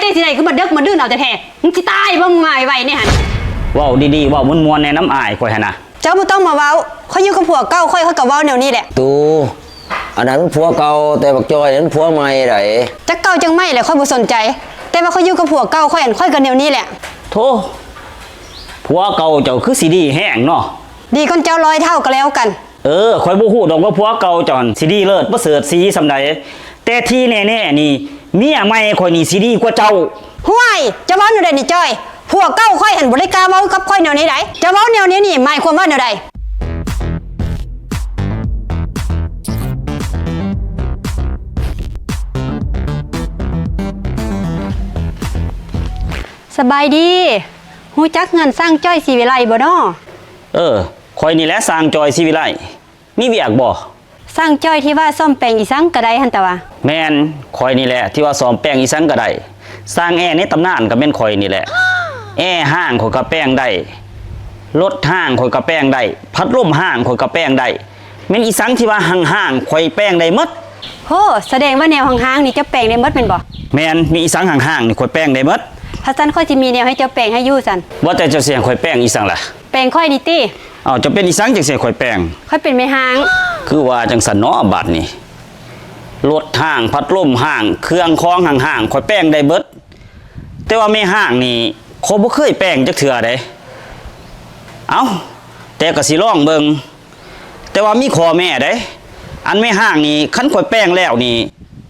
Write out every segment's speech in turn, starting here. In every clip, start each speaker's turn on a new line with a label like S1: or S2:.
S1: เต้สิได้คือบ่เดึกมาดื้อเอาแต่แท้มึงสิตายบ่มึงมาไว้นี่หั่น
S2: ว้าวดีๆว้าวมวนๆในน้ำอายข่อยหั่นน่ะ
S1: เจ้าบ่ต้องมาเว้าค่อยอยู่กับผัวเก่าค่อยเขาก็เว้าแนวนี้แหละ
S3: ตูอันนั้นผัวเก่าแต่บักจอยนั้นผัวใหม่ได
S1: จักเก่าจังไม่แหละค่อยบ่สนใจแต่ว่าค่อยอยู่กับผัวเก่าค่อยอันค่อยก็แนวนี้แหละ
S2: โธ่ผัวเก่าเจ้าคือสิดีแห้งเนาะ
S1: ดีคนเจ้า100เท่าก็แล้วกัน
S2: ข่อยบ่ฮู้ดอกว่าผัวเก่าเจ้าสิดีเลิศประเสริฐสีสำใดแต่ที่แน่ๆนี่เมียใหม่ข่อยนี่สิดีกว่าเจ้า
S1: ห้วยจะเว้าแนวใดนี่จ้อยผัวเก่าค่อยหันบ่ได้กล้าเว้ากับค่อยแนวนี้ไดจะเว้าแนวนี้นี่หมายความว่าแนวใดสบายดีฮู้จักเงินสร้างจ้อยสีวิไลบ่น้อ
S2: ข่อยนี่แหละสร้างจอยสีวิไลมีเวียกบ่
S1: สร้างจ้อยที่ว่าซ่อมแปลงอีสังก็ได้หั่นตะว่า
S2: แม่นข่อยนี่แหละที่ว่าซ่อมแปลงอีสังก็ได้สร้างแอร์ในตำนานก็แม่นข่อยนี่แหละแอร์ห้างข่อยก็แปลงได้รถห้างข่อยก็แปลงได้พัดลมห้างข่อยก็แปลงได้แม่นอีสังที่ว่าห่างๆข่อยแปลงได้หมด
S1: โหแสดงว่าแนวห่างๆนี่จะแปลงได้หมดแม่นบ่
S2: แม่นมีอีสังห่างๆนี่ข่อยแปลงได้หมด
S1: ถ้าซั่นค่อยสิมีแนวให้เจ้าแปลงให้อยู่ซั่น
S2: ว่าแต่เจ้าเสียงข่อยแปลงอีสังล่ะ
S1: แปลงค่อยนี่ติ
S2: จะเป็นอีสังจังซี่ข่อยแปลง
S1: ค่อยเป็นแม่ห้าง
S2: คือว่าจังซั่นเนาะบัดนี้รถห้างพัดลมห้างเครื่องคองห่างๆข่อยแปลงได้เบิดแต่ว่าแม่ห้างนี่เขาบ่เคยแปลงจักเทื่อใดแต่ก็สิลองเบิ่งแต่ว่ามีข้อแม่เด้อันแม่ห้างนี่คันข่อยแปลงแล้วนี่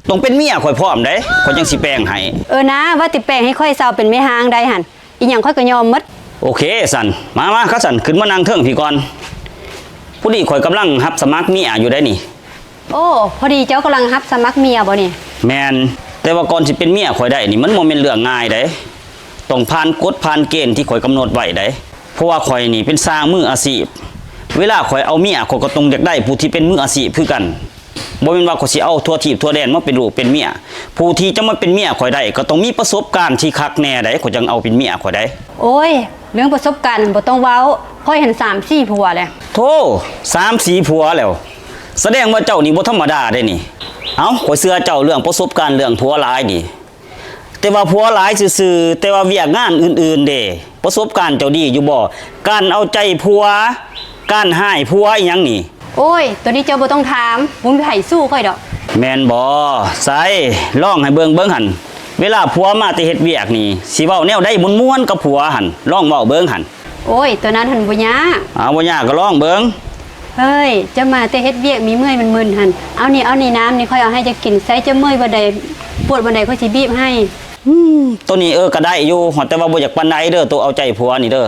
S2: ต้องเป็นเมียข่อยพร้อมเด้ข่อยจังสิแปลงให้
S1: นะว่าติแปลงให้ค่อยเซาเป็นแม่ห้างได้หั่นอีหยังค่อยก็ยอมหมด
S2: โอเคสั่นมาคัสั่นขึ้นมานั่งเทิงพี่ก่อนผู้นี้ข่อยกำลังรับสมัครเมียอยู่ได้นี่
S1: โอ้พอดีเจ้ากำลังรับสมัครเมียบ่นี่
S2: แม่นแต่ว่าก่อนสิเป็นเมียข่อยได้นี่มันบ่แม่นเรื่องง่ายเด้ต้องผ่านกฎผ่านเกณฑ์ที่ข่อยกำหนดไว้เด้เพราะว่าข่อยนี่เป็นสร้างมืออาชีพเวลาข่อยเอาเมียข่อยก็ต้องอยากได้ผู้ที่เป็นมืออาชีพคือกันบ่แม่นว่าข่อยสิเอาทั่วทิพย์ทั่วแดนมาเป็นลูกเป็นเมียผู้ที่จะมาเป็นเมียข่อยได้ก็ต้องมีประสบการณ์ที่คักแน่ได้ข่อยจังเอาเป็นเมียข่อยได้
S1: โอ้ยเรื่องประสบการณ์บ่ต้องเว้าค่อยเห็น3-4ผัวแล้ว
S2: โธ่3-4ผัวแล้วแสดงว่าเจ้านี่บ่ธรรมดาได้นี่ข่อยเชื่อเจ้าเรื่องประสบการณ์เรื่องผัวหลายนี่แต่ว่าผัวหลายซื่อๆแต่ว่าเวียกงานอื่นๆเด้ประสบการณ์เจ้าดีอยู่บ่การเอาใจผัวการให้ผัวอีหยังนี่
S1: โอ้ยตัวนี้เจ้าบ่ต้องถามบ่มีไผสู้ค่อยดอก
S2: แม่นบ่ใส่ลองให้เบิ่งหั่นเวลาผัวมาแต่เฮ็ดเวียกนี่สิเว้าแนวใดม่วนๆกับผัวหั่นลองเว้าเบิ่งหั่น
S1: โอ้ยตัวนั้นหั่นบ่ยาก
S2: บ่ยากก็ลองเบิ่ง
S1: เฮ้ยจะมาแต่เฮ็ดเวียกมีเมื่อยมันมึนหั่นเอานี่น้ำนี่ค่อยเอาให้จะกินใส่จะเมื่อยบ่ได้ปวดบ่ได้ค่อยสิบีบให้
S2: ตัวนี้ก็ได้อยู่แต่ว่าบ่อยากปานใดเด้อตัวเอาใจผัวนี่เด้อ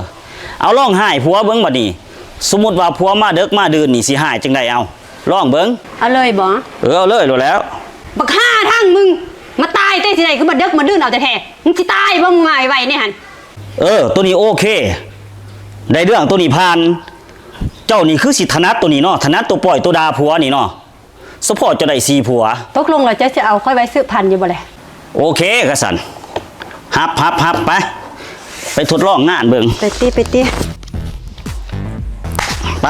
S2: เอาลองให้ผัวเบิ่งบัดนี้สมมุติว่าผัวมาดึกมาดื่นนี่สิหายจังได๋เอาลองเบิ่ง
S1: เอาเลยบ่
S2: เอาเลยโลแล้ว
S1: บักฆ่าทั้งมึงมาตายเต้สิได้คือมาดึกมาดื่นเอาแต่แท้มึงสิตายบ่มึงมาไว้นี่หั่น
S2: ตัวนี้โอเคได้เรื่องตัวนี้ผ่านเจ้านี่คือสิถนัดตัวนี้เนาะถนัดตัวปล่อยตัวดาผัวนี่เนาะสปอร์ตจะได้4ผัว
S1: ตกลงแล้วจะเอาค่อยไว้ซื้อพันอยู่บ่แล
S2: โอเคกะสันฮับไปทดลองงานเบิ่ง
S1: ไปติ
S2: ไป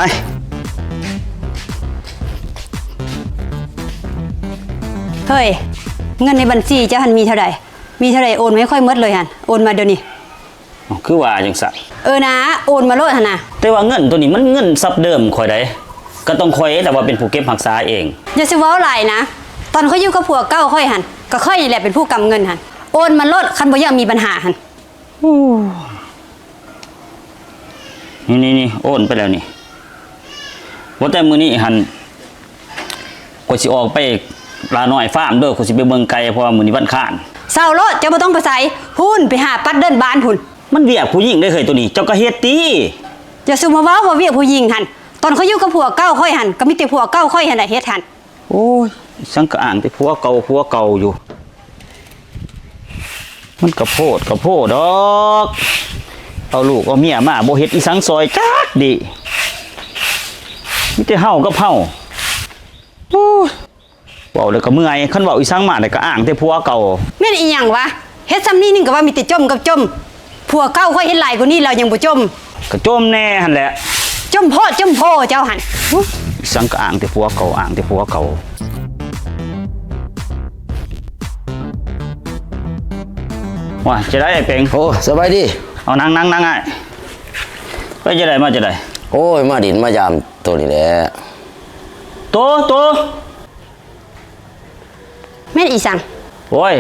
S1: เฮ้ยเงินในบัญชีเจ้าหันมีเท่าใดโอนไม่ค่อยหมดเลยหั่นโอนมาเดี๋ยวนี้
S2: คือว่าจังซั่น
S1: นะโอนมาโลดหั่นน่ะ
S2: แต่ว่าเงินตัวนี้มันเงินซับเดิมข่อยได้ก็ต้องข่อยแต่ว่าเป็นผู้เก็บรักษาเอง
S1: อย่าสิเว้าหลายนะตอนเขาอยู่กับผัวเก่าค่อยหั่นก็ค่อยนี่แหละเป็นผู้กำเงินหั่นโอนมาโลดคันบ่อยากมีปัญหาหั่น
S2: นี่โอนไปแล้วนี่ว่าแต่มื้อนี้หั่นก็สิออกไปลาน้อยฟาร์มเด้อก็สิไปเบิ่งไก่เพราะว่ามื้อนี้วันค้าน
S1: เศร้าโลดเจ้าบ่ต้องไปไสพุ่นไปหาปัดเดินบ้านพุ่น
S2: มันเวียกผู้หญิงได้เคยตัวนี้เจ้าก็เฮ็ดติ
S1: อย่าซุมาเว้าว่าเวียกผู้หญิงหั่นตอนเขาอยู่กับผัวเก่าค่อยหั่นก็มีแต่ผัวเก่าค่อยหั่นน่ะเฮ็ดหั่น
S2: โอ้ยสังก็อ่านแต่ผัวเก่าอยู่มันกระโพดดอกเอาลูกเอาเมียมาบ่เฮ็ดอีสังซอยจักดิมีแต่เฮากับเฮาโอ้ยเว้าแล้วก็เมื่อยคันเว้าอีสังมาได้ก็อ้างแต่ผัวเก่า
S1: แม่นอีหยังวะเฮ็ดซ้ำนี้นึงก็ว่ามีแต่จมกับจมผัวเก่าค่อยเฮ็ดหลายกว่านี้แล้วยังบ่จม
S2: ก็จมแน่หั่นแหละ
S1: จมโพเจ้าหั่น
S2: อีสังก็อ้างแต่ผัวเก่า ว่าจะได้ไอ้เป็ง
S3: โอ้สบายดี
S2: เอานั่งอ้ายไปจะได้มาจะได้
S3: โอ้ยมาดินมายามตัวนี้แหละ
S2: โต
S1: แม่นอีสัง
S2: โอ้ย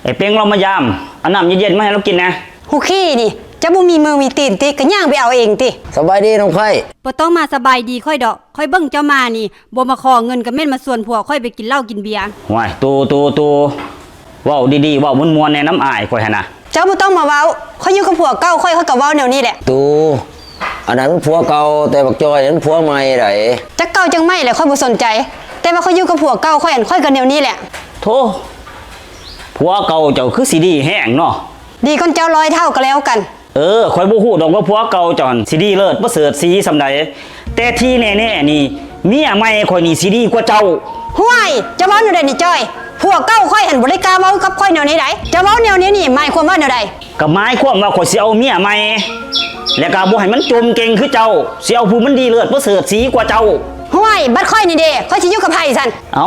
S2: ไอ้เป็งเรามายามเอาน้ำเย็นๆมาให้เรากินนะ
S1: หูขี้นี่จะบ่มีมือมีตีนติก็ย่างไปเอาเองติ
S3: สบายดีน้องไผ่
S1: บ่ต้องมาสบายดีค่อยดอกค่อยเบิ่งเจ้ามานี่บ่มาขอเงินกับแม่นมาส่วนผัวค่อยไปกินเหล้ากินเบียร์
S2: ว้ายโตเว้าดีๆเว้ามวนๆในน้ำอายข่อยหั่นน่ะ
S1: เจ้าบ่ต้องมาเว้าค่อยอยู่กับผัวเก่าค่อยเขาก็เว้าแนวนี้แหละ
S3: ตูอันนั้นมันผัวเก่าแต่บักจอยนั้นผัวใหม่ได
S1: จักเก่าจังไม่แหละค่อยบ่สนใจ แต่ว่าค่อยอยู่กับผัวเก่าค่อยอันค่อยก็แนวนี้แหละ
S2: โธ่ผัวเก่าเจ้าคือสิดีแห้งเนาะ
S1: ดีคนเจ้า100เท่าก็แล้วกัน
S2: ข่อยบ่ฮู้ดอกว่าผัวเก่าเจ้าหั่นสิดีเลิศประเสริฐสีสำใดแต่ที่แน่ๆนี่เมียใหม่ข่อยนี่สิดีกว่าเจ้า
S1: ห้วยจะเว้าแนวใดนี่จ้อยผัวเก่าค่อยหันบ่ได้กล้าเว้ากับค่อยแนวนี้ไดจะเว้าแนวนี้นี่หมายความว่าแนวใด
S2: ก็หมายความว่าข่อยสิเอาเมียใหม่แล้วก็บ่ให้มันจมเก่งคือเจ้าสิเอาผู้มันดีเลิศประเสริฐสีกว่าเจ้า
S1: ห้วยบัดค่อยนี่เด้ค่อยสิอยู่กับไผซั่น
S2: เอ้า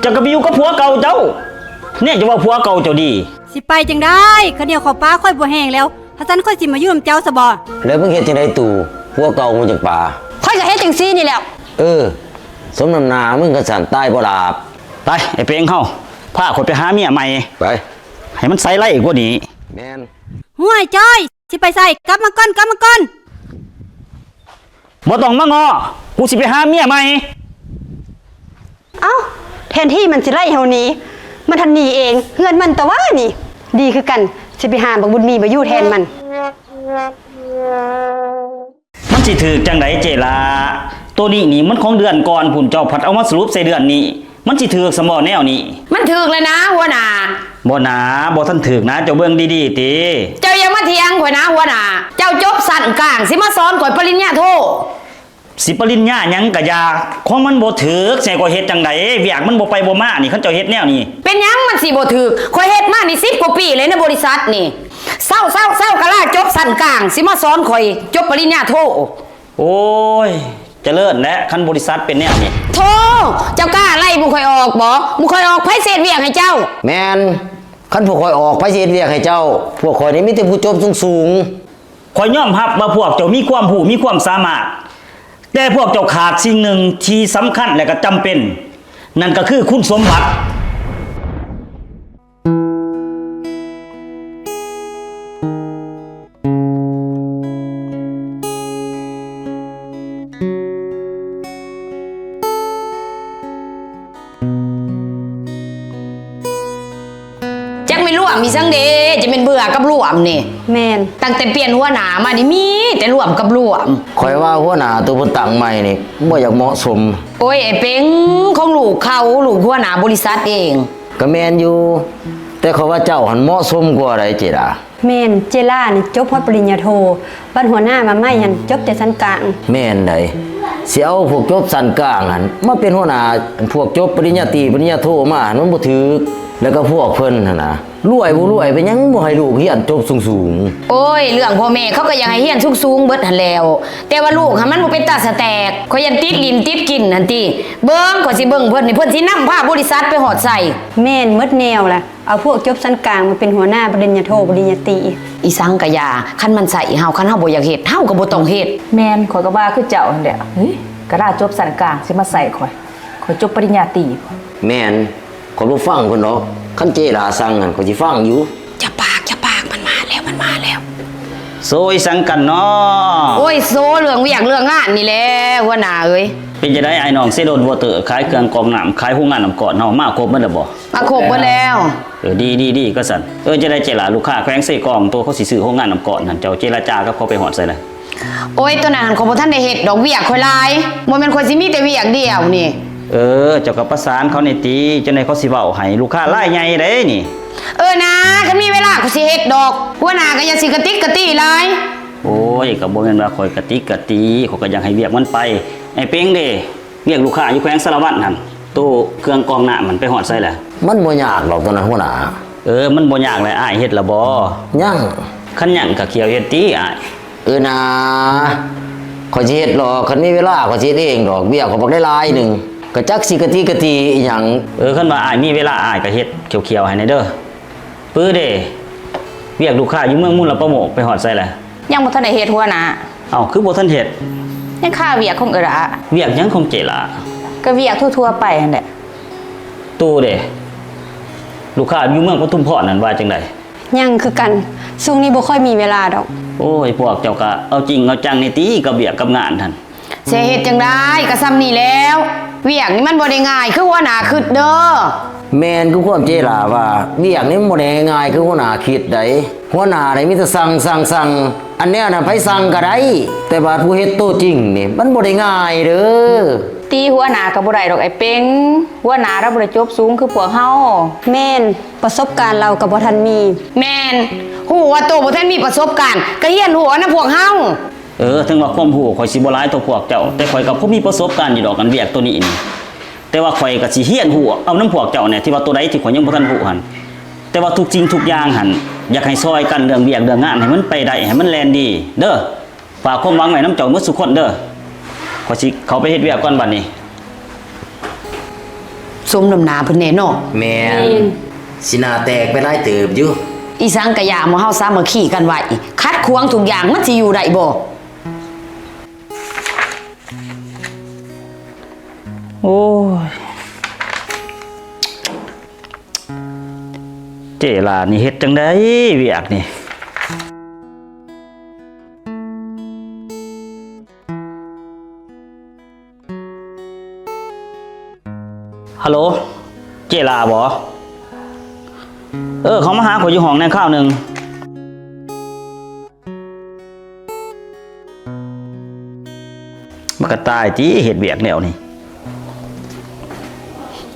S2: เจ้าก็ไปอยู่กับผัวเก่าเจ้าเนี่ยจะว่าผัวเก่าเจ้าดี
S1: สิไปจังได้คันเดียวขอป้าค่อยบ่แห้งแล้วถ้าซั่นค่อยสิมาอยู่นำเจ้าซะบ่
S3: แล้วมึงเฮ็ดจังไดตู่ผัวเก่ามึงจังป่า
S1: ค่อยก็เฮ็ดจังซี่นี่แหละ
S3: สมน้ำหน้ามึงก็สั่นใต้บ่ลาบ
S2: ไปไอ้เป้งเฮาพาข่อยไปหาเมียใหม่
S3: ไป
S2: ให้มันใส่ไล่กว่านี้
S3: แม่น
S1: ห้วยจ้อยสิไปใส่กลับมาก่อน
S2: บ่ต้องมาง้อกูสิไปหาเมียใหม่
S1: เอ้าแทนที่มันสิไล่เฮาหนี้มันทันหนีเองเฮือนมันแต่ว่านี่ ดีคือกันสิไปหาบักบุญมีมาอยู่แทนมัน
S2: มันสิถือจังไดเจลาตัวนี้นี่มันของเดือนก่อนพุ่นเจ้าพัดเอามาสรุปใส่เดือนนี้มันสิถือสมอแนวนี้
S4: มันถึกเลยนะหัวหน้า
S2: บ่หนาบ่ทันถือนะเจ้าเบิ่งดีๆติ
S4: เจ้าอย่ามาเถียงข่อยนะหัวหน้าเจ้าจบสั้นกลางสิมาสอนข่อยปริญญาโท
S2: สิปริญญาหยังก็อยาของมันบ่ถือใส่ก็เฮ็ดจังไดเวียกมันบ่ไปบ่มานี่คันเจ้าเฮ็ดแนวนี้
S4: เป็นหยังมันสิบ่ถึกข่อยเฮ็ดมานี่10 กว่าปีเลยในบริษัทนี่เศร้ากะล่าจบสั้นกลางสิมาสอนข่อยจบปริญญาโท
S2: โอ้ยเจริญและคันบริษัทเป็นแนวนี้
S4: โทเจ้ากล้าไล่บุข่อยออกบ่บุข่อยออกไผเศษเวียกให้เจ้า
S3: แม่นคันพวกข่อยออกไปสิเฮ็ดเวียกให้เจ้า พวกข่อยนี่มีแต่ผู้จบสูง
S2: ข่อยยอมรับว่าพวกเจ้ามีความรู้มีความสามารถแต่พวกเจ้าขาดสิ่งหนึ่งที่สำคัญและก็จำเป็น นั่นก็คือคุณสมบัติ
S4: จักไม่ร่วมมีสังเดจะเป็นเบื่อกับร่วมนี่
S1: แม่น
S4: ตั้งแต่เปลี่ยนหัวหน้ามานี่มีแต่ร่วมกับร่วม
S3: ๆข่อยว่าหัวหน้าตัวเพิ่นตั้งใหม่นี่บ่อยากเหมาะสม
S4: โอ้ยไอ้เป็งของลูกเขาลูกหัวหน้าบริษัทเอง
S3: ก็แม่นอยู่ แต่เขาว่าเจ้าหันเหมาะสมกว่าไดเจดา
S1: แม่นเจล่านี่จบฮอดปริญญาโทบัดหัวหน้ามาใหม่หันจบแต่ชั้นกลาง
S3: แม่นไดสิเอาพวกจบสันกลางหันมาเป็นหัวหน้าพวกจบปริญญาตรีปริญญาโทมาหันมันบ่ถูกแล้วก็พวกเพิ่นหั่นน่ะรวยบ่รวยเป็นหยังบ่ให้ลูกเรียนจบสูง
S4: โอ้ยเรื่องพ่อแม่เขาก็อยากให้เฮียนสูงๆเบิดหันแล้ว แต่ว่าลูกหันมันบ่เป็นตาสแตกเขายันติดลิ้นติดกินนั่นติเบิ่งก็สิเบิ่งเพิ่นนี่เพิ่นสินำพาบริษัทไปหอดใส่
S1: แม่นหมดแนวล่ะเอาพวกจบชั้นกลางมาเป็นหัวหน้าปริญญาโทปริญญาตรี
S4: อีสังกะยาคันมันใส่เฮาคันเฮาบ่อยากเฮ็ดเฮาก็บ่ต้องเฮ็ด
S5: แมนข่อยก็ว่าคือเจ้าหั่นแหละเฮ้ยกระดาษจบสันกลางสิมาใส่ข่อยจบปริญญาตรี
S3: ๆแม่นขอยบ่ฟังเพิ่นดอกคันเจลาสั่งหั่นข้อยสิฟังอยู่
S4: จะปากมันมาแล้ว
S2: โซยสังกันเนาะ
S4: โอ้ยโซเรื่องเวียกเรื่องงานนี่แหละหัวหน้าเอ้ย
S2: เป็นจะได้ไอ้น้องเซโดนวอเตอร์ขายเครื่องกรองน้ำขายโรงงานน้ำก่อนเฮามาครบหมดแล้วบ่
S4: มาครบเบิดแล้ว
S2: ดีก็สั่นจะได้เจรจาลูกค้าแขวงเซกองตัวเขาสิซื้อโรงงานน้ำก่อนนั่นเจ้าเจรจากับเขาไปหอดใส่เลย
S4: โอ้ยตัวนั้นของบ่ทันได้เฮ็ดดอกเวียกข่อยหลายบ่แม่นข่อยสิมีแต่เวียกเดียวนี่
S2: เจ้าก็ประสานเขาในตีจนในเขาสิเว้าให้ลูกค้ารายใหญ่เด้นี่
S4: นะคันมีเวลาก็สิเฮ็ดดอกหัวหน้าก็อย่าสิกระติกกระตี้หลาย
S2: โอ้ยก็บ่แม่นว่าข่อยกะติกกะตีเขาก็อยากให้เวียกมันไปไอ้เป้งเด้เรียกลูกค้าอยู่แขวงสารวัตรนั่นตู้เครื่องกรองน้ำมันไปหอดใส่แหละ
S3: มันบ่ยากหรอกตัวนั้นหัวหน้า
S2: มันบ่ยากเลยอ้ายเฮ็ดละบ่
S3: ยัง
S2: คันหยังก็เขียวเฮ็ดติอ้าย
S3: นะข้อยสิเฮ็ดหรอกคันมีเวลาข้อยสิเฮ็ดเองดอกเบี้ยก็บ่ได้หลายหนึงก็จักสิกะติอีหยัง
S2: คันว่าอ้ายมีเวลาอ้ายก็เฮ็ดเขียวๆให้ในเด้อปื้อเด้ เวียกลูกค้าอยู่เมืองมุ่นละประโมกไปหอดใส่แหละ
S5: ยังบ่ทันได้เฮ็ดหัวหน้า
S2: เอ้าคือบ่ทันเฮ็ด
S5: ยังค่าเวียกของเอ้อละ
S2: เวียกหยังของเจล่ะ
S5: ก็เวียกทั่วๆไปนั่นแหละ
S2: ตู้เด้ลูกค้าอยู่เมืองปทุมพรนั่นว่าจังได๋
S1: ยังคือกันช่วงนี้บ่ค่อยมีเวลาดอก
S2: โอ้ยพวกเจ้าก็เอาจริงเอาจังในตีกับเวียกกับงานท่าน
S4: สิเฮ็ดจังได๋ก็ซ้ำนี่แล้ว เวียกนี่มันบ่ได้ง่ายคือหัวหน้าคิดเด้อ
S3: แม่นคือความเจล่าว่าเวียกนี้บ่ได้ง่ายคือหัวหน้าคิดได้หัวหน้านี่มีแต่สั่งอันเนี้ยน่ะไผสั่งก็ได้แต่ว่าผู้เฮ็ดโตวจริงนี่มันบ่ได้ง่ายเด้อ
S5: ตีหัวหน้าก็บ่ได้ดอกไอ้เป็งหัวหน้าเราบ่ได้จบสูงคือพวกเฮา
S1: แม่นประสบการณ์เราก็บ่ทันมี
S4: แม่นฮู้ว่าโตบ่ทันมีประสบการณ์ก็เฮียนหัวนะพวกเฮา
S2: ถึงว่าความรู้ข่อยสิบ่หลายตัวพวกเจ้าแต่ข่อยก็บ่มีประสบการณ์อยู่ดอกกันเวียกตัวนี้นี่แต่ว่าข่อยก็สิเฮียนรู้เอาน้ำพวกเจ้าเนี่ยที่ว่าตัวใดที่ข่อยยังบ่ทันรู้หั่นแต่ว่าทุกจริงทุกอย่างหั่นอยากให้ซอยกันเรื่องเวียกเรื่องงานให้มันไปได้ให้มันแล่นดีเด้อฝากความหวังไว้น้ำเจ้าหมดทุกคนเด้อข่อยสิเข้าไปเฮ็ดเวียกก่อนบัดนี้
S4: สมน้ำหน้าเพิ่นแน่เนาะ
S3: แม่นสิหน้าแตกไปหลายเติบอยู่
S4: อีสังกะยาหมู่เฮาสามัคคีกันไว้คัดขวางทุกอย่างมันสิอยู่ได้บ่
S2: โอ้ยเจลานี่เฮ็ดจังได๋เวียกนี่ฮัลโหลเจลาบ่เขามาหาข่อยอยู่ห้องนั่นข้าวหนึงมันก็ตายติเฮ็ดเวียกแนวนี่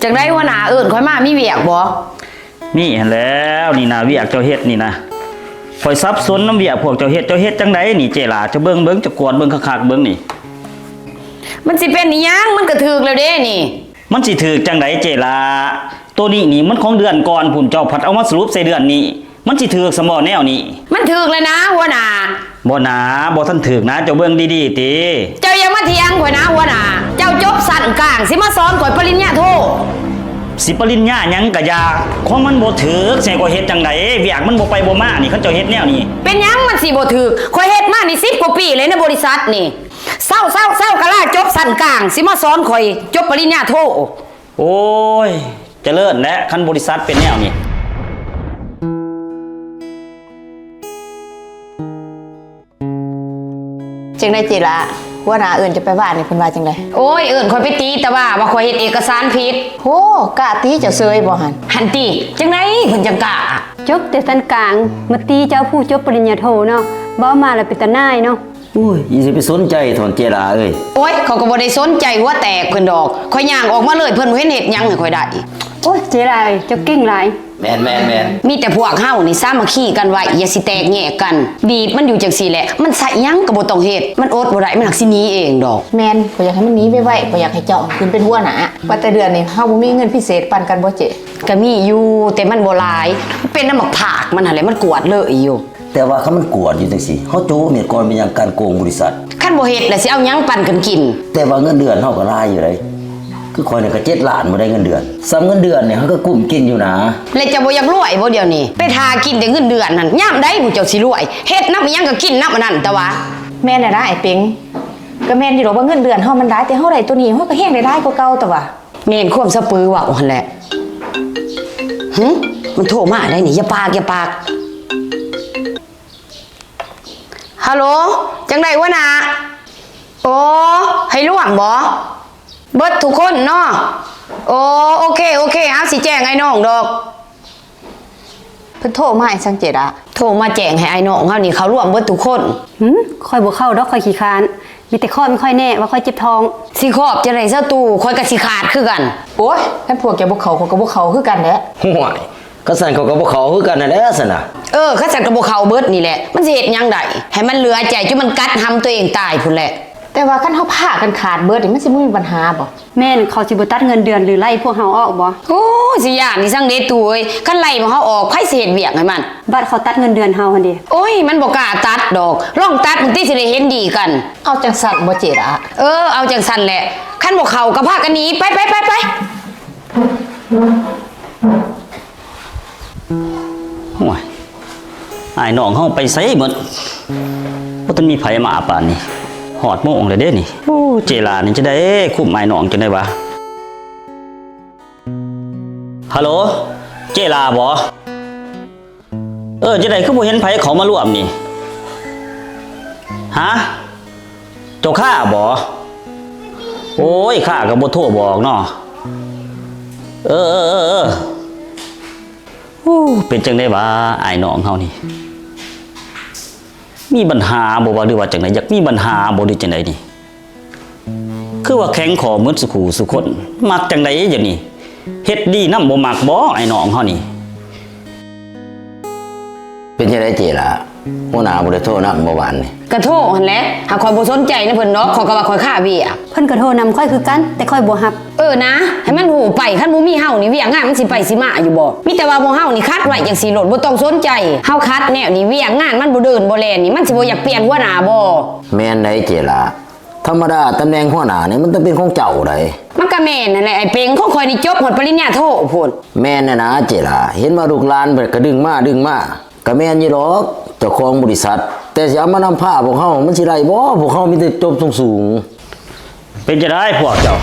S4: จังได๋หัวหน้าเอิ้นข่อยมามีเวียกบ่
S2: นี่หั่นแล้วนี่นะเวียกเจ้าเฮ็ดนี่นะข่อยซับซ้อนน้ำเวียกพวกเจ้าเฮ็ดจังไดนี่เจล่าจะเบิ่งจะกวนเบิ่งคักๆเบิ่งนี่
S4: มันสิเป็นอีหยังมันก็ถูกแล้วเด้นี่
S2: มันสิถูกจังไดเจล่าตัวนี้นี่มันของเดือนก่อนพุ่นเจ้าพัดเอามาสรุปใส่เดือนนี้มันสิถูกสมอแนวนี้
S4: มันถูกแล้วนะหัวหน้า
S2: บ่นะบ่ทันถูกนะเจ้าเบิ่งดีๆติ
S4: เจ้าอย่ามาเถียงข่อยนะหัวหน้าเจ้าจบสั้นกลางสิมาสอนข่อยปริญญาโท
S2: สิปริญญาหยังก็อยากของมันบ่ถูกใส่ก็เฮ็ดจังไดเวียกมันบ่ไปบ่มานี่เขาเจ้าเฮ็ดแนวนี้
S4: เป็นหยังมันสิบ่ถูกข่อยเฮ็ดมานี่10กว่าปีเลยในบริษัทนี่เศร้าๆๆกะลาจบสั้นกลางสิมาสอนข่อยจบปริญญาโท
S2: โอ้ยเจริญและคันบริษัทเป็นแนวนี้
S5: จังได๋จิล่ะหัวหน้าเอิ้นจะไปบ้านนี่เพิ่นว่าจังได๋
S4: โอ้ยเอิ้นข่อยไปตีแต่ว่าข่อยเฮ็ดเอกสารผิด
S5: โหกะตีเจ้าเซยบ่หั่น
S4: หันติจังได๋เพิ่นจังกล้า
S1: จบแต่สันกลางมาตีเจ้าผู้จบปริญญาโทเนาะบ่มาแล้วเป็นตาหน้ายเนาะ
S3: โอ้ยอีสิไปสนใจถอนเจล่าเอ้ย
S4: โอ้ยเขาก็บ่ได้สนใจหัวแตกเพิ่นดอกข่อยย่างออกมาเลยเพิ่นบ่เห็นเฮ็ดหยังให้ข่อยได้
S1: โอ้ยเจรายเจ้าเก่งหลาย
S3: แม่น
S4: มีแต่พวกเฮานี่สามัคคีกันไว้อย่าสิแตกแยกกันบีบมันอยู่จังซี่แหละมันใส่หยังก็บ่ต้องเฮ็ดมันอดบ่ได้มันหักสิหนีเองดอก
S5: แม่นบ่อยากให้มันหนีไวๆบ่อยากให้เจ้าขึ้นเป็นหัวหน้าว่าแต่เดือนนี้เฮาบ่มีเงินพิเศษปานกันบ่เจ
S4: ก็มีอยู่แต่มันบ่หลายมันเป็นน้ำหมักผากมันหั่นแหละมันกวดเลยอยู่
S3: แต่ว่าเขามันกวดอยู่จังซี่เขาโจเม็ดก่อนเป็นหยังการโกงบริษัท
S4: คันบ่เฮ็ดแล้วสิเอาหยังปั่นกันกิน
S3: แต่ว่าเงินเดือนเฮาก็หลายอยู่เลยคือคอยเนี่ยก็7 ล้านบ่ได้เงินเดือนซ้ำเงินเดือนเนี่ยเฮาก็กุ้มกินอยู่นะ
S4: แล้วจะบ่อยากรวยบ่เดี๋ยวนี้ไปทากินแต่เงินเดือนนั่นยามใดผู้เจ้าสิรวยเฮ็ดนำอีหยังก็กินนำอันนั้นแต่ว่า
S5: แม่นน่ะนะไอ้เป็งก็แม่นอยู่ดอกว่าเงินเดือนเฮามันได้แต่เฮาได้ตัวนี้เฮาก็แฮงได้หลายกว่าเก่าแต่ว่า
S4: แม่นความสะปือว่าหั่นแหละหึมันโทรมาได้นี่อย่าปากฮัลโหลจังได๋วะนะโอ้ให้ร่วมบ่เบิดทุกคนเนาะโอเคเอาสิแจ้งไอ้น้องดอก
S5: เพิ่นโทรมาให้สังเกตอะ
S4: โทรมาแจ้งให้ไอ้น้องเฮานี่เขาร่วมเบิดทุกคน
S1: ค่อยบ่เข้าดอกค่อยขี้คร้านมีแต่ข้อไม่ค่อยแน่ว่าค่อยเจ็บท้อง
S4: สิครอบจะได้ซะตู่คอยก็สิขาดคือกัน
S5: โอ้ยท่านพวกแกบ่เขาเขาก็บ่เขาคือกันแหละ
S3: ห่วยก็สั่นเขาก็บ่เขาคือกันนั่นแหละซั่นน่ะ
S4: เขาจักกระบ่เข้าเบิดนี่แหละมันสิเฮ็ดหยังได้ให้มันเหลือใจจนมันกัดหำตัวเองตายพุ่นแหละ
S5: แต่ว่าคันเฮาพากันขาดเบิดนี่มันสิบ่มีปัญหาบ่
S1: แม่นเขาสิบ่ตัดเงินเดือนหรือไล่พวกเฮาออกบ่
S4: โอ้ยสิย่านนี่สั่งเด้ตู่เอ้ยคันไล่บ่เฮาออกไผสิเฮ็ดเวียกให้มัน
S1: บัดเขาตัดเงินเดือนเฮาหั่นดิ
S4: โอ้ยมันบ่กล้าตัดดอกลองตัดมันติสิได้เห็นดีกัน
S5: เอาจังสั่นบ่เจดอะ
S4: เอาจังซั่นแหละคันบ่เข้าก็พากันหนีไป
S2: ห่วย อ้ายน้องเฮาไปไสหมดบ่ทันมีไผมาป่านนี้ฮอดโมงแล้วเด้นี่โอ้เจลานี่จะได้คุมอ้ายน้องจังได๋วะฮัลโหลเจลาบ่จะได้คือบ่เห็นไผเขามาร่วมนี่ฮะเจ้าข้าบ่โอ้ยข้าก็บ่โทรบอกเนาะเออโอ้เป็นจังได๋วะอ้ายน้องเฮานี่มีปัญหาบ่ว่าหรือว่าจังไดอยากมีปัญหาบ่หรือจังไดนี่คือว่าแข็งคอเหมือนสุขูสุคนมักจังไดอย่างนี้เฮ็ดดีนำบ่มักบ่ไอ้น้องเฮานี่
S3: เป็นจังไดเจล่ะหัวหน้าบ่ได้โทรนำเมื่อวานนี่
S4: กระโทษหั่นแหละหากข่อยบ่สนใจนะเพิ่นเนาะข่อยก็ว่าข่อยค่าเวียก
S1: เพิ่นก็โทรนำค่อยคือกัน แต่ค่อยบ่รับ
S4: นะ ให้มันหูไปคันบ่มีเฮานี่เวียกงานมันสิไปสิมาอยู่บ่มีแต่ว่าบ่เฮานี่คัดไว้จังซี่โลดบ่ต้องสนใจเฮาคัดแนวนี่เวียกงานมันบ่เดินบ่แล่นนี่มันสิบ่อยากเปลี่ยนหัวหน้าบ่
S3: แม่นได้เจล่ะธรรมดาตำแหน่งหัวหน้านี่มันต้องเป็นของเจ้าได้
S4: มันก็แม่นนั่นแหละไอ้เป็งของข่อยนี่จบหมดปริญญาโทพุ่น
S3: แม่นน่ะนะเจล่ะเห็นว่าลูกหลานเพิ่นก็ดึงมาก็แม่นอยู่ดอกเจ้าของบริษัทแต่สิเอามานำผ้าพวกเฮามันสิได้บ่พวกเฮามีแต่จบสูง
S2: เป็นจะได้พวกเจ้า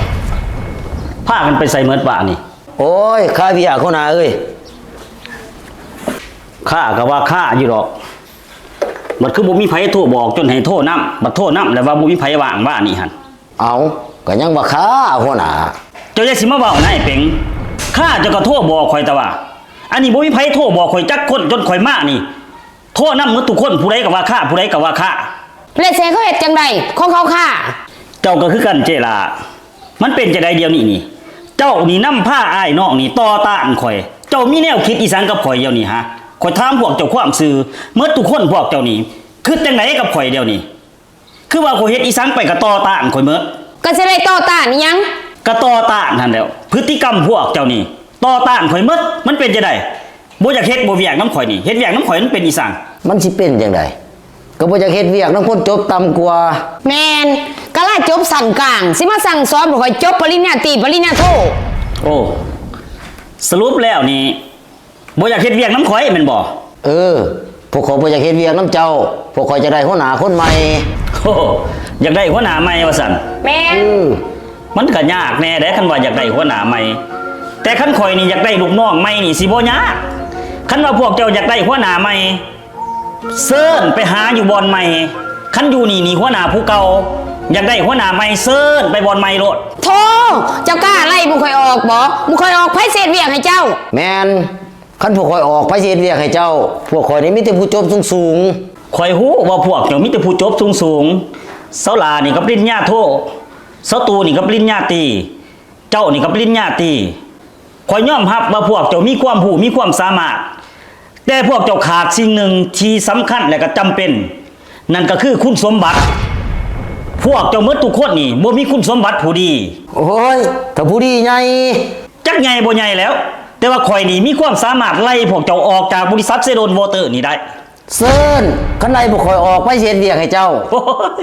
S2: พากันไปใส่เมิดบ้านี่
S3: ๆโอ้ยข้าพี่หัวหน้าเอ้ย
S2: ข้าก็ว่าข้าอยู่ดอกมันคือบ่มีไผโทรบอกจนให้โทรนำบัดโทรนำแล้วว่าบ่มีไผว่างว่านี่หั่น
S3: เอาก็ยังว่าข้าหัวหน้า
S2: เจ้าอย่าสิมาเว้านายเป็งข้าเจ้าก็โทรบอกข่อยแต่ว่า อันนี้บ่มีไผโทรบอกข่อยจักคนจนข่อยมานี่โทรนำหมดทุกคนผู้ใดก็ว่าข้าผู้ใดก็ว่าข้า
S4: แล้วเสเขาเฮ็ดจังไดของเขาค่า
S2: เจ้าก็คือกันเจลามันเป็นจะได้เดียวนี่นี่ เจ้านี่นำผ้าอ้ายน้องนี่ต่อต้านข่อย เจ้ามีแนวคิดอีสังกับข่อยเดียวนี่ฮะข่อยถามพวกเจ้าความซื่อเมื่อทุกคนพวกเจ้านี่คือจังไดกับข่อยเดียวนี่คือว่าข่อยเฮ็ดอีสังไปก็ต่อต้านข่อยเมื่อ
S4: ก็สิได้ต่อต้านอีหยัง
S2: ก็ต่อต้านนั่นแหล้วพฤติกรรมพวกเจ้านี่ต่อต้านข่อยเมื่อมันเป็นจะได้บ่อยากเฮ็ดบ่เวียกน้ำข่อยนี่เฮ็ดเวียกน้ำข่อยมันเป็นอีสัง
S3: มันสิเป็นจังไดก็บ่อยากเฮ็ดเวียกนำคนจบต่ำกว่า
S4: แม่นก็ล่าจบสั่งกลางสิมาสั่งสอนบ่ค่อยจบปริญญาตรีปริญญาโท
S2: โอ้สรุปแล้วนี่บ่อยากเฮ็ดเวียกน้ำข่อยแม่นบ่
S3: พวกเขาบ่อยากเฮ็ดเวียกนำเจ้า พวกเขาจะได้หัวหน้าคนใหม่
S2: โอ้อยากได้หัวหน้าใหม่ว่าซั่น
S4: แม่น
S2: มันก็ยากแน่เด้คันว่าอยากได้หัวหน้าใหม่แต่คันข่อยนี่อยากได้ลูกน้องใหม่นี่สิบ่ยากคันว่าพวกเจ้าอยากได้หัวหน้าใหม่เซิ้นไปหาอยู่บ่อนใหม่คันอยู่นี่หัวหน้าผู้เก่าอยากได้หัวหน้าใหม่เซิ้นไปบ่อนใหม่โลด
S4: โทเจ้ากล้าไล่บ่ค่อยออกบ่บ่ค่อยออกไผเศษเวียกให้เจ้า
S3: แม่นคันพวกข่อยออกไปสิเฮ็ดเวียกให้เจ้า พวกข่อยนี่มีแต่ผู้จบสูง
S2: ข่อยฮู้ว่าพวกเจ้ามีแต่ผู้จบสูงๆเสาหลานี่ก็ปริญญาโทเสาตูนี่ก็ปริญญาตรีเจ้านี่ก็ปริญญาตรีข่อยยอมรับว่าพวกเจ้ามีความรู้มีความสามารถแต่พวกเจ้าขาดสิ่งหนึ่งที่สำคัญและก็จำเป็นนั่นก็คือคุณสมบัติพวกเจ้าหมดทุกคนนี่บ่มีคุณสมบัติผู้ดี
S3: ๆโอ้ยถ้าผู้ดีใหญ่
S2: จักใหญ่บ่ใหญ่แล้ว แต่ว่าข่อยนี่มีความสามารถไล่พวกเจ้าออกจากบริษัทเซโดนวอเตอร์นี่ได้
S3: เซิ้นคันไดพวกข่อยออกไปสิเฮ็ดเวียกให้เจ้า
S2: โอ้ย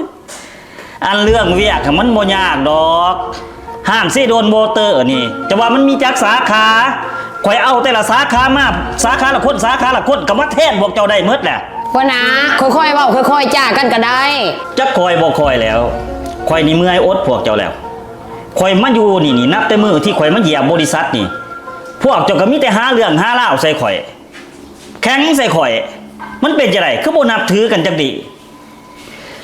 S2: อันเรื่องเวียกมันบ่ยากดอกห้างเซโดนวอเตอร์นี่แต่ว่ามันมีจักสาขาข่อยเอาแต่ละสาขามาสาขาละคนสาขาละคนก็มาแทนพวกเจ้าได้หมดแหละ
S4: ว่านะค่อยๆเว้าค่อยๆจ้ากันก็ได้
S2: จักคอยบ่คอยแล้วคอยนี่เมื่อยอดพวกเจ้าแล้วคอยมาอยู่นี่นับแต่มือที่คอยมาเหยียบบริษัทนี่พวกเจ้าก็มีแต่หาเรื่องหาเล่าวใส่ข่อยแข็งใส่ข่อย มันเป็นจังไดคือบ่นับถือกันจักดี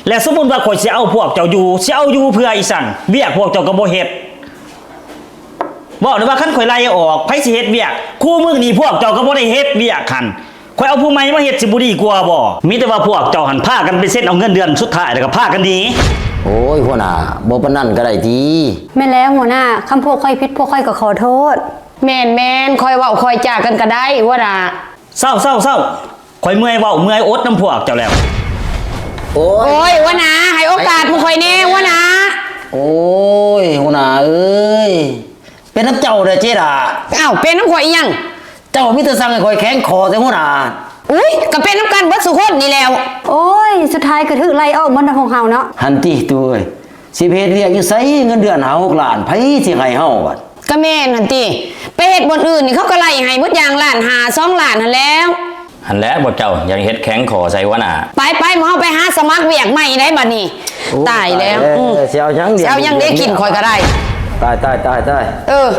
S2: และสมมุติว่าข่อยสิเอาพวกเจ้าอยู่สิเอาอยู่เพื่ออีสังเวียกพวกเจ้าก็บ่เฮ็ดบอกเลยว่าคันข่อยไล่ออกไผสิเฮ็ดเวียกคู่มือนี่พวกเจ้าก็บ่ได้เฮ็ดเวียกคันข่อยเอาผู้ใหม่มาเฮ็ดสิบ่ดีกว่าบ่มีแต่ว่าพวกเจ้าหันพากันไปเซ็นเอาเงินเดือนสุดท้ายแล้วก็พากันหนี
S3: โอ้ยหัวหน้าบ่ปานนั้นก็ได้ที
S1: แม่นแล้วหัวหน้าคำพวกค่อยผิดพวกค่อยก็ขอโทษ
S4: แม่นค่อยเว้าค่อยจ้ากันก็ได้ว่านะ
S2: เศร้าข่อยเมื่อยเว้าเมื่อยอดน้ำพวกเจ้าแล้ว
S3: โอ้
S4: โอ้ยว่านะให้โอกาสมึงค่อยแน่ว่านะ
S3: โอ้ยหัวหน้าเอ้ยเป็นน้ำเจ้าเด้อเจ๊ล่ะ
S4: อ้าวเป็นน้ำข่อยอีหยัง
S3: เจ้ามีแต่สั่งให้ข่อยแข็งคอแต่หัวหน้า
S4: อุ้ยก็เป็นน้ำกันเบิดสุคนนี่แล้ว
S1: โอ้ยสุดท้ายก็ถึกไล่ออกหมดทั้งของเฮาเนาะ
S3: หันติตัวเอ้ยสิไปเฮ็ดเวียกอยู่ไสเงินเดือน6 ล้านไผสิให้เฮาบัด
S4: ก็แม่นหั่นติไปเฮ็ดบนอื่นนี่เขาก็ไล่ให้หมดอย่างล้านหา2ล้านนั่นแล้ว
S2: หันแหล้วบ่เจ้าอยากเฮ็ดแข็งขอใส่หัวหน้า
S4: ไปหมอไปหาสมัครเวียกใหม่ได้บัดนี้ตายแล้ว
S3: เสียวยัง
S4: เสียวยังได้กินคอยก็ได้
S3: ตาย
S4: เออ